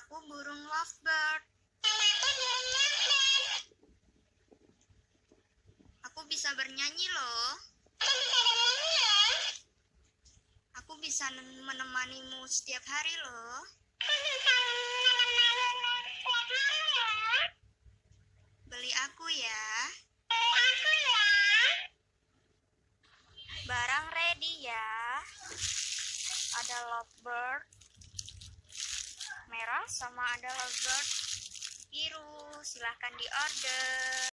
Aku burung lovebird. Aku bisa bernyanyi loh. Aku bisa menemanimu setiap hari loh. Beli aku ya. Barang ready ya. Ada lovebird merah sama ada lovebird biru. Silahkan di order.